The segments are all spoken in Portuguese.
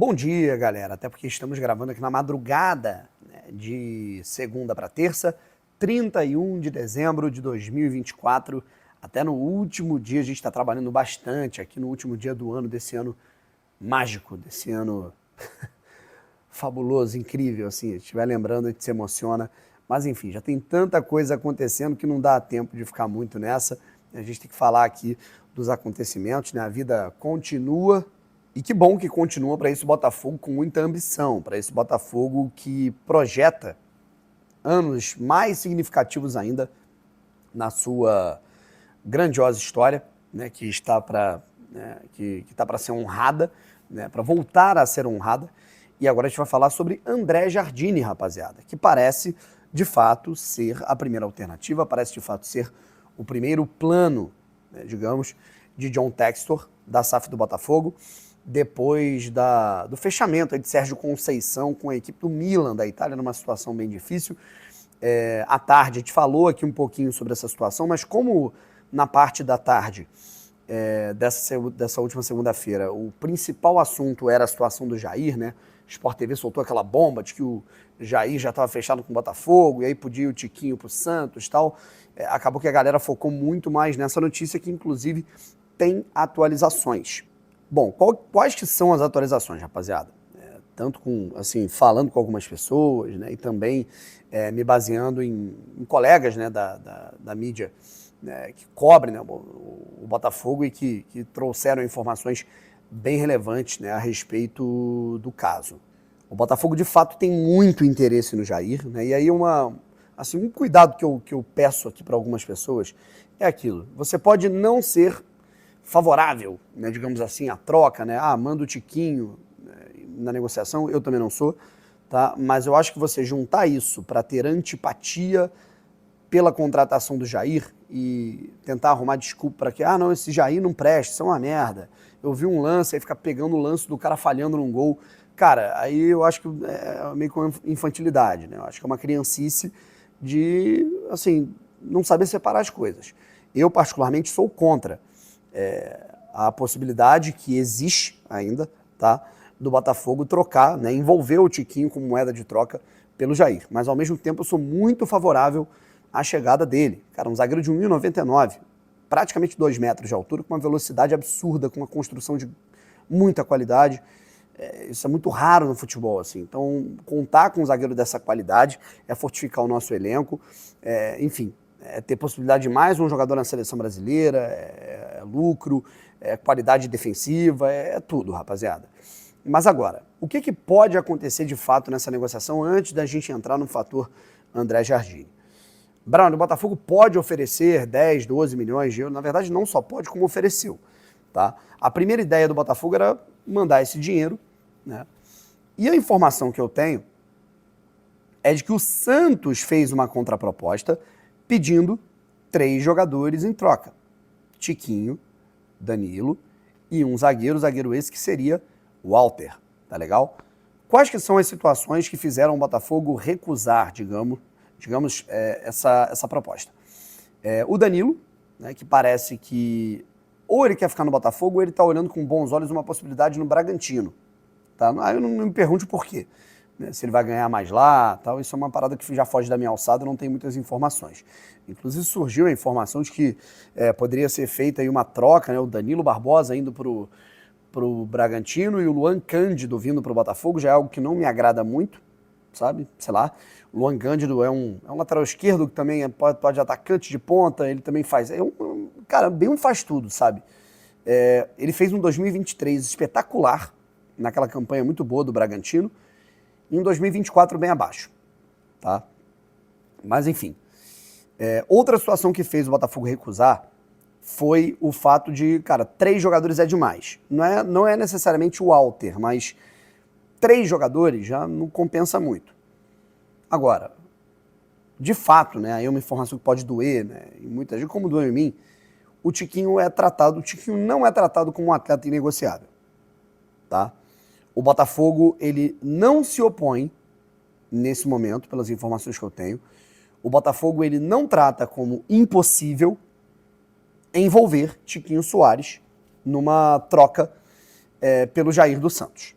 Bom dia, galera. Até porque estamos gravando aqui na madrugada, né, de segunda para terça, 31 de dezembro de 2024. Até no último dia, a gente está trabalhando bastante aqui no último dia do ano, desse ano mágico, desse ano fabuloso, incrível, assim. Se estiver lembrando, a gente se emociona. Mas enfim, já tem tanta coisa acontecendo que não dá tempo de ficar muito nessa. A gente tem que falar aqui dos acontecimentos, né? A vida continua. E que bom que continua para esse Botafogo com muita ambição, para esse Botafogo que projeta anos mais significativos ainda na sua grandiosa história, né, que está para que tá para ser honrada, né, para voltar a ser honrada. E agora a gente vai falar sobre André Jardine, rapaziada, que parece de fato ser a primeira alternativa, parece de fato ser o primeiro plano, né, digamos, de John Textor, da SAF do Botafogo, depois do fechamento aí de Sérgio Conceição com a equipe do Milan da Itália, numa situação bem difícil. À tarde, a gente falou aqui um pouquinho sobre essa situação, mas como na parte da tarde dessa última segunda-feira o principal assunto era a situação do Jair, né? Sport TV soltou aquela bomba de que o Jair já estava fechado com o Botafogo, e aí podia ir o Tiquinho pro Santos e tal. Acabou que a galera focou muito mais nessa notícia, que inclusive tem atualizações. Bom, quais que são as atualizações, rapaziada? Tanto com, assim, falando com algumas pessoas, né, e também me baseando em colegas, né, da mídia, né, que cobrem, né, o Botafogo e que trouxeram informações bem relevantes, né, a respeito do caso. O Botafogo, de fato, tem muito interesse no Jair, né, e aí um cuidado que eu peço aqui para algumas pessoas é aquilo: você pode não ser favorável, né, digamos assim, à troca, né? Manda o Tiquinho, né, na negociação, eu também não sou, tá? Mas eu acho que você juntar isso para ter antipatia pela contratação do Jair e tentar arrumar desculpa para que, não, esse Jair não presta, isso é uma merda. Eu vi um lance, aí ficar pegando o lance do cara falhando num gol. Cara, aí eu acho que é meio com infantilidade, né? Eu acho que é uma criancice de, assim, não saber separar as coisas. Eu, particularmente, sou contra a possibilidade que existe ainda, tá, do Botafogo trocar, né, envolver o Tiquinho como moeda de troca pelo Jair. Mas, ao mesmo tempo, eu sou muito favorável à chegada dele. Cara, um zagueiro de 1,99 m, praticamente 2 metros de altura, com uma velocidade absurda, com uma construção de muita qualidade. Isso é muito raro no futebol, assim. Então, contar com um zagueiro dessa qualidade é fortificar o nosso elenco, enfim, ter possibilidade de mais um jogador na seleção brasileira, lucro, qualidade defensiva, tudo, rapaziada. Mas agora, o que pode acontecer de fato nessa negociação antes da gente entrar no fator André Jardine? Brown, o Botafogo pode oferecer 10, 12 milhões de euros, na verdade não só pode, como ofereceu. Tá? A primeira ideia do Botafogo era mandar esse dinheiro, né? E a informação que eu tenho é de que o Santos fez uma contraproposta pedindo 3 jogadores em troca: Tiquinho, Danilo e um zagueiro esse que seria o Walter, tá legal? Quais que são as situações que fizeram o Botafogo recusar, digamos essa proposta? O Danilo, né, que parece que ou ele quer ficar no Botafogo ou ele está olhando com bons olhos uma possibilidade no Bragantino. Tá? Aí eu não me pergunte por quê. Se ele vai ganhar mais lá, tal, isso é uma parada que já foge da minha alçada, não tem muitas informações. Inclusive surgiu a informação de que poderia ser feita aí uma troca, né, o Danilo Barbosa indo pro Bragantino e o Luan Cândido vindo pro Botafogo, já é algo que não me agrada muito, sabe? Sei lá, o Luan Cândido é um lateral esquerdo que também pode atacante de ponta, ele também faz, cara, bem um faz tudo, sabe? Ele fez um 2023 espetacular, naquela campanha muito boa do Bragantino, e um 2024 bem abaixo, tá? Mas enfim, outra situação que fez o Botafogo recusar foi o fato de, cara, 3 jogadores é demais. Não é necessariamente o Walter, mas 3 jogadores já não compensa muito. Agora, de fato, né, aí é uma informação que pode doer, né, e muita gente, como doeu em mim, o Tiquinho não é tratado como um atleta inegociável, tá? O Botafogo, ele não se opõe, nesse momento, pelas informações que eu tenho, o Botafogo, ele não trata como impossível envolver Tiquinho Soares numa troca pelo Jair dos Santos.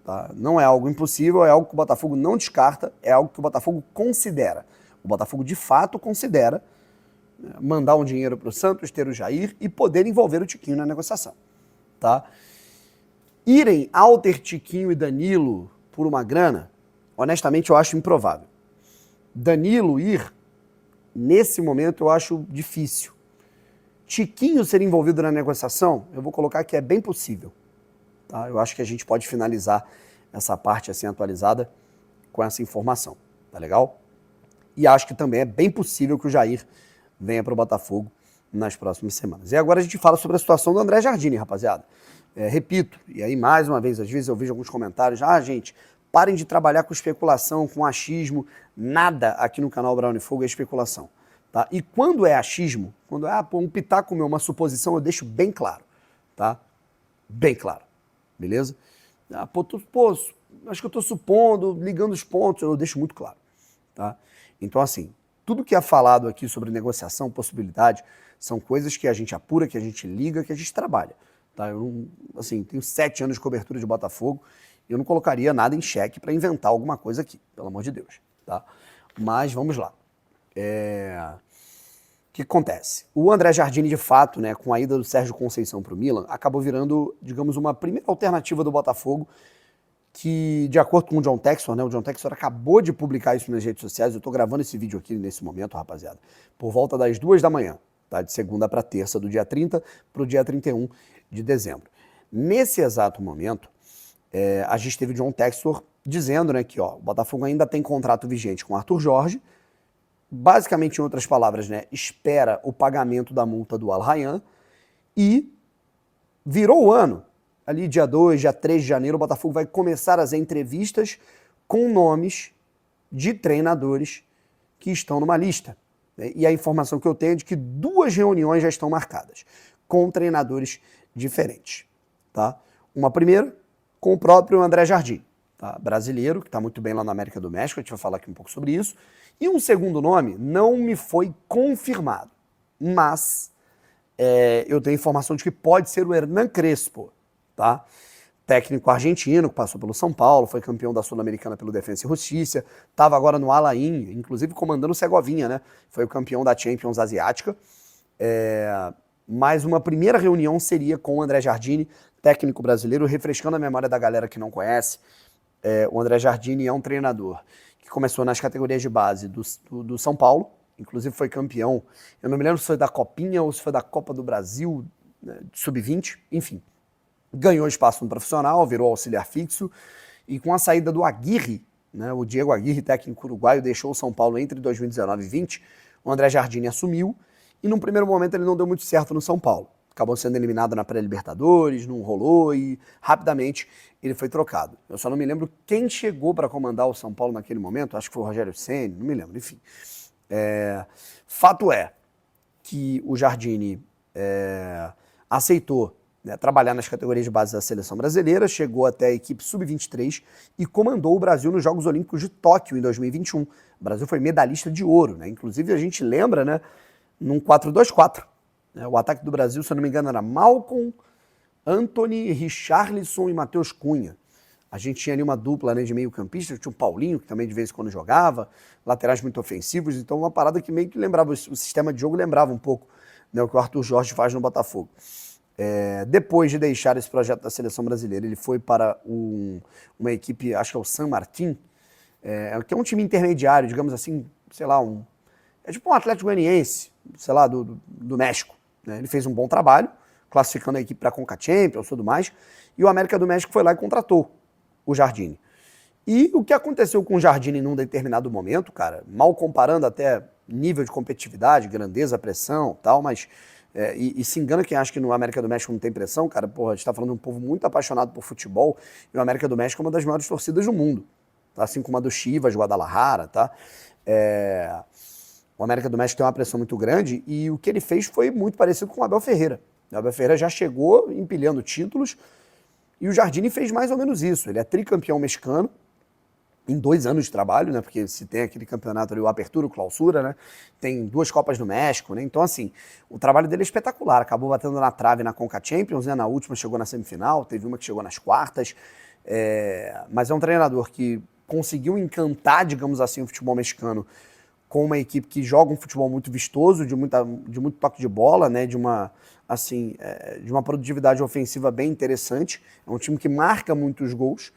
Tá? Não é algo impossível, é algo que o Botafogo não descarta, é algo que o Botafogo considera. O Botafogo de fato considera mandar um dinheiro para o Santos, ter o Jair e poder envolver o Tiquinho na negociação. Tá? Irem Alter, Tiquinho e Danilo por uma grana, honestamente eu acho improvável. Danilo ir, nesse momento eu acho difícil. Tiquinho ser envolvido na negociação, eu vou colocar que é bem possível. Tá? Eu acho que a gente pode finalizar essa parte assim atualizada com essa informação. Tá legal? E acho que também é bem possível que o Jair venha para o Botafogo nas próximas semanas. E agora a gente fala sobre a situação do André Jardine, rapaziada. Repito, e aí mais uma vez, às vezes eu vejo alguns comentários, gente, parem de trabalhar com especulação, com achismo, nada aqui no canal Brown e Fogo é especulação. Tá? E quando é achismo, quando é um pitaco meu, uma suposição, eu deixo bem claro. Tá? Bem claro. Beleza? Acho que eu estou supondo, ligando os pontos, eu deixo muito claro. Tá? Então, assim, tudo que é falado aqui sobre negociação, possibilidade, são coisas que a gente apura, que a gente liga, que a gente trabalha. Tá? Eu não, assim, tenho 7 anos de cobertura de Botafogo e eu não colocaria nada em xeque para inventar alguma coisa aqui, pelo amor de Deus. Tá? Mas vamos lá. O que acontece? O André Jardine, de fato, né, com a ida do Sérgio Conceição para o Milan, acabou virando, digamos, uma primeira alternativa do Botafogo que, de acordo com o John Textor, né, o John Textor acabou de publicar isso nas redes sociais, eu estou gravando esse vídeo aqui nesse momento, rapaziada, por volta das 2 da manhã, tá, de segunda para terça, do dia 30 para o dia 31 de dezembro. Nesse exato momento, a gente teve o John Textor dizendo, né, que o Botafogo ainda tem contrato vigente com o Arthur Jorge, basicamente, em outras palavras, né, espera o pagamento da multa do Al Rayyan e virou o ano. Ali dia 2, dia 3 de janeiro, o Botafogo vai começar as entrevistas com nomes de treinadores que estão numa lista. E a informação que eu tenho é de que 2 reuniões já estão marcadas, com treinadores diferentes. Tá? Uma primeira com o próprio André Jardine, tá? Brasileiro, que está muito bem lá na América do México, a gente vai falar aqui um pouco sobre isso. E um segundo nome não me foi confirmado, mas eu tenho informação de que pode ser o Hernan Crespo, tá? Técnico argentino, que passou pelo São Paulo, foi campeão da Sul-Americana pelo Defensa e Justiça, estava agora no Al-Ain, inclusive comandando o Segovinha, né? Foi o campeão da Champions Asiática. Mas uma primeira reunião seria com o André Jardine, técnico brasileiro, refrescando a memória da galera que não conhece. O André Jardine é um treinador que começou nas categorias de base do São Paulo, inclusive foi campeão, eu não me lembro se foi da Copinha ou se foi da Copa do Brasil, né, Sub-20, enfim. Ganhou espaço no profissional, virou auxiliar fixo, e com a saída do Aguirre, né, o Diego Aguirre, técnico uruguaio, deixou o São Paulo entre 2019 e 2020, o André Jardine assumiu, e num primeiro momento ele não deu muito certo no São Paulo. Acabou sendo eliminado na pré-Libertadores, não rolou e rapidamente ele foi trocado. Eu só não me lembro quem chegou para comandar o São Paulo naquele momento, acho que foi o Rogério Ceni, não me lembro, enfim. Fato é que o Jardine aceitou, né, trabalhar nas categorias de base da seleção brasileira, chegou até a equipe Sub-23 e comandou o Brasil nos Jogos Olímpicos de Tóquio em 2021. O Brasil foi medalhista de ouro, né? Inclusive a gente lembra, né, num 4-2-4. O ataque do Brasil, se eu não me engano, era Malcom, Antony, Richarlison e Matheus Cunha. A gente tinha ali uma dupla, né, de meio campista, tinha o Paulinho, que também de vez em quando jogava, laterais muito ofensivos, então uma parada que meio que lembrava, o sistema de jogo lembrava um pouco, né, o que o Arthur Jorge faz no Botafogo. Depois de deixar esse projeto da seleção brasileira, ele foi para uma equipe, acho que é o San Martín, que é um time intermediário, digamos assim, sei lá, é tipo um Atlético Goianiense, sei lá, do México. Né? Ele fez um bom trabalho, classificando a equipe para a Conca Champions e tudo mais, e o América do México foi lá e contratou o Jardine. E o que aconteceu com o Jardine num determinado momento, cara, mal comparando até nível de competitividade, grandeza, pressão e tal, mas e se engana quem acha que no América do México não tem pressão, cara, porra, a gente tá falando de um povo muito apaixonado por futebol, e o América do México é uma das maiores torcidas do mundo, tá? Assim como a do Chivas, Guadalajara, tá? O América do México tem uma pressão muito grande e o que ele fez foi muito parecido com o Abel Ferreira. O Abel Ferreira já chegou empilhando títulos e o Jardine fez mais ou menos isso. Ele é tricampeão mexicano em 2 anos de trabalho, né? Porque se tem aquele campeonato ali, o Apertura, o Clausura, né? Tem 2 Copas no México, né? Então, assim, o trabalho dele é espetacular. Acabou batendo na trave na Conca Champions, né? Na última chegou na semifinal, teve uma que chegou nas quartas. Mas é um treinador que conseguiu encantar, digamos assim, o futebol mexicano com uma equipe que joga um futebol muito vistoso, de muito toque de bola, né, de uma produtividade ofensiva bem interessante. É um time que marca muitos gols,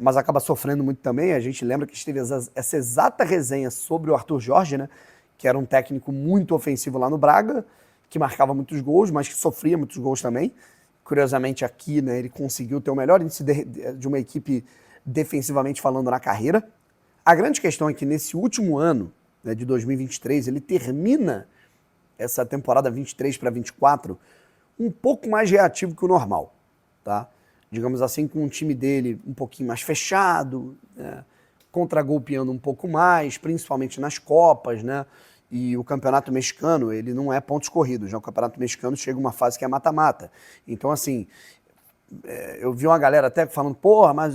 mas acaba sofrendo muito também. A gente lembra que teve essa exata resenha sobre o Arthur Jorge, né, que era um técnico muito ofensivo lá no Braga, que marcava muitos gols, mas que sofria muitos gols também. Curiosamente aqui, né, ele conseguiu ter o melhor índice de uma equipe defensivamente falando na carreira. A grande questão é que nesse último ano, né, de 2023, ele termina essa temporada 23 para 24 um pouco mais reativo que o normal, tá? Digamos assim, com o time dele um pouquinho mais fechado, né, contragolpeando um pouco mais, principalmente nas Copas, né? E o Campeonato Mexicano, ele não é pontos corridos, né? O Campeonato Mexicano chega uma fase que é mata-mata. Então, assim, eu vi uma galera até falando, porra, mas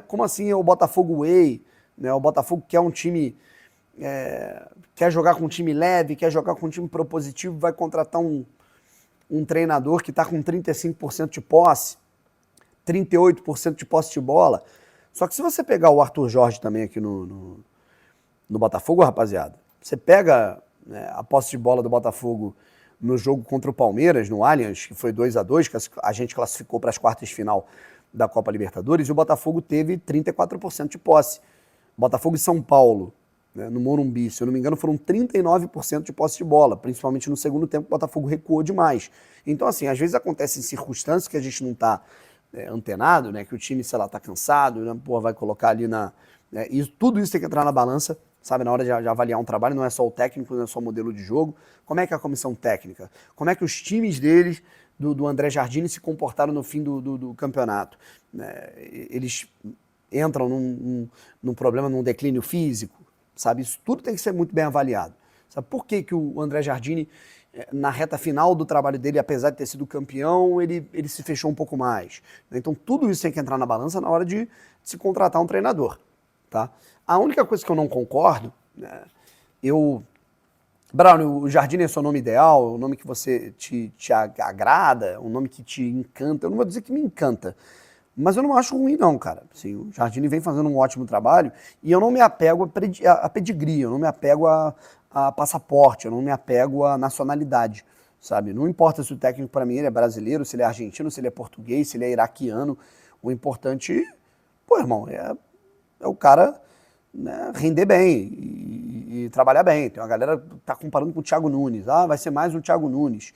como assim é o Botafogo Way? Né? O Botafogo quer um time, quer jogar com um time leve, quer jogar com um time propositivo, vai contratar um treinador que está com 35% de posse, 38% de posse de bola. Só que se você pegar o Arthur Jorge também aqui no Botafogo, rapaziada, você pega, né, a posse de bola do Botafogo no jogo contra o Palmeiras, no Allianz, que foi 2-2, que a gente classificou para as quartas de final da Copa Libertadores, e o Botafogo teve 34% de posse. Botafogo e São Paulo, né, no Morumbi, se eu não me engano, foram 39% de posse de bola, principalmente no segundo tempo o Botafogo recuou demais. Então, assim, às vezes acontecem circunstâncias que a gente não está antenado, né, que o time, sei lá, está cansado, né, vai colocar ali e tudo isso tem que entrar na balança, sabe, na hora de avaliar um trabalho, não é só o técnico, não é só o modelo de jogo. Como é que é a comissão técnica? Como é que os times deles, do André Jardine, se comportaram no fim do campeonato? Eles entram num problema, num declínio físico, sabe? Isso tudo tem que ser muito bem avaliado. Sabe por que o André Jardine, na reta final do trabalho dele, apesar de ter sido campeão, ele se fechou um pouco mais? Então tudo isso tem que entrar na balança na hora de se contratar um treinador, tá? A única coisa que eu não concordo, né, Braulio, o Jardine é seu nome ideal, o nome que você te agrada, o nome que te encanta. Eu não vou dizer que me encanta, mas eu não acho ruim não, cara. Assim, o Jardine vem fazendo um ótimo trabalho e eu não me apego a pedigree, eu não me apego a passaporte, eu não me apego a nacionalidade, sabe? Não importa se o técnico para mim ele é brasileiro, se ele é argentino, se ele é português, se ele é iraquiano. O importante, pô, irmão, é o cara, né, render bem e trabalhar bem. Tem uma galera que tá comparando com o Thiago Nunes. Ah, vai ser mais um Thiago Nunes.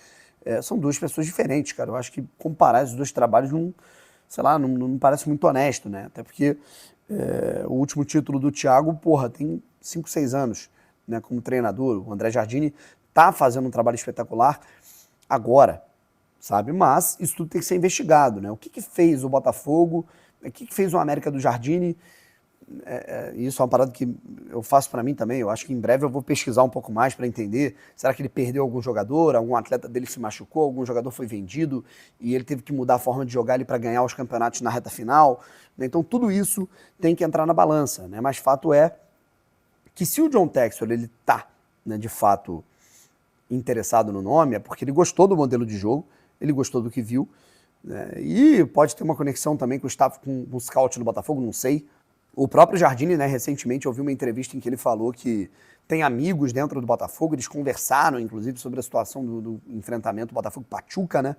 São duas pessoas diferentes, cara. Eu acho que comparar esses dois trabalhos não, sei lá, não parece muito honesto, né? Até porque o último título do Thiago, porra, tem 5, 6 anos, né, como treinador. O André Jardine tá fazendo um trabalho espetacular agora, sabe? Mas isso tudo tem que ser investigado, né? O que fez o Botafogo, o que fez o América do Jardine? Isso é uma parada que eu faço para mim também. Eu acho que em breve eu vou pesquisar um pouco mais para entender. Será que ele perdeu algum jogador? Algum atleta dele se machucou? Algum jogador foi vendido e ele teve que mudar a forma de jogar para ganhar os campeonatos na reta final? Então tudo isso tem que entrar na balança, né? Mas fato é que se o John Textor ele tá, né, de fato interessado no nome, é porque ele gostou do modelo de jogo, ele gostou do que viu, né? E pode ter uma conexão também com o staff, com o scout do Botafogo, não sei. O próprio Jardine, né, recentemente, eu ouvi uma entrevista em que ele falou que tem amigos dentro do Botafogo, eles conversaram, inclusive, sobre a situação do enfrentamento Botafogo-Pachuca, né?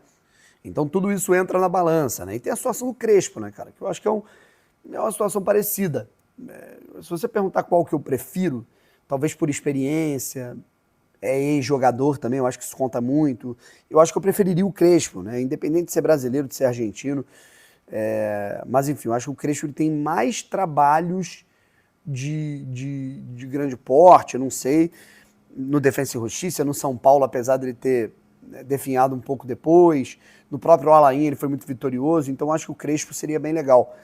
Então tudo isso entra na balança, né? E tem a situação do Crespo, né, cara? Que eu acho que é uma situação parecida. Se você perguntar qual que eu prefiro, talvez por experiência, ex-jogador também, eu acho que isso conta muito. Eu acho que eu preferiria o Crespo, né? Independente de ser brasileiro, de ser argentino. Mas enfim, eu acho que o Crespo ele tem mais trabalhos de grande porte, eu não sei, no Defensa e Justiça, no São Paulo, apesar dele ter definhado um pouco depois, no próprio Alain ele foi muito vitorioso, então acho que o Crespo seria bem legal.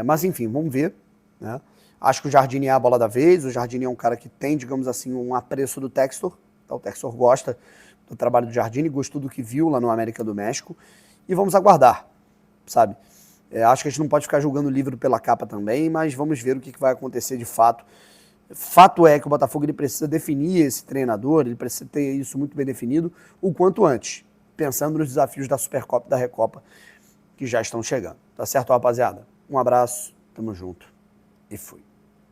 Mas enfim, vamos ver, né? Acho que o Jardine é a bola da vez, o Jardine é um cara que tem, digamos assim, um apreço do Textor, tá? O Textor gosta do trabalho do Jardine, gostou do que viu lá no América do México, e vamos aguardar, sabe? Acho que a gente não pode ficar julgando o livro pela capa também, mas vamos ver o que vai acontecer de fato. Fato é que o Botafogo ele precisa definir esse treinador, ele precisa ter isso muito bem definido o quanto antes, pensando nos desafios da Supercopa e da Recopa, que já estão chegando. Tá certo, rapaziada? Um abraço, tamo junto e fui.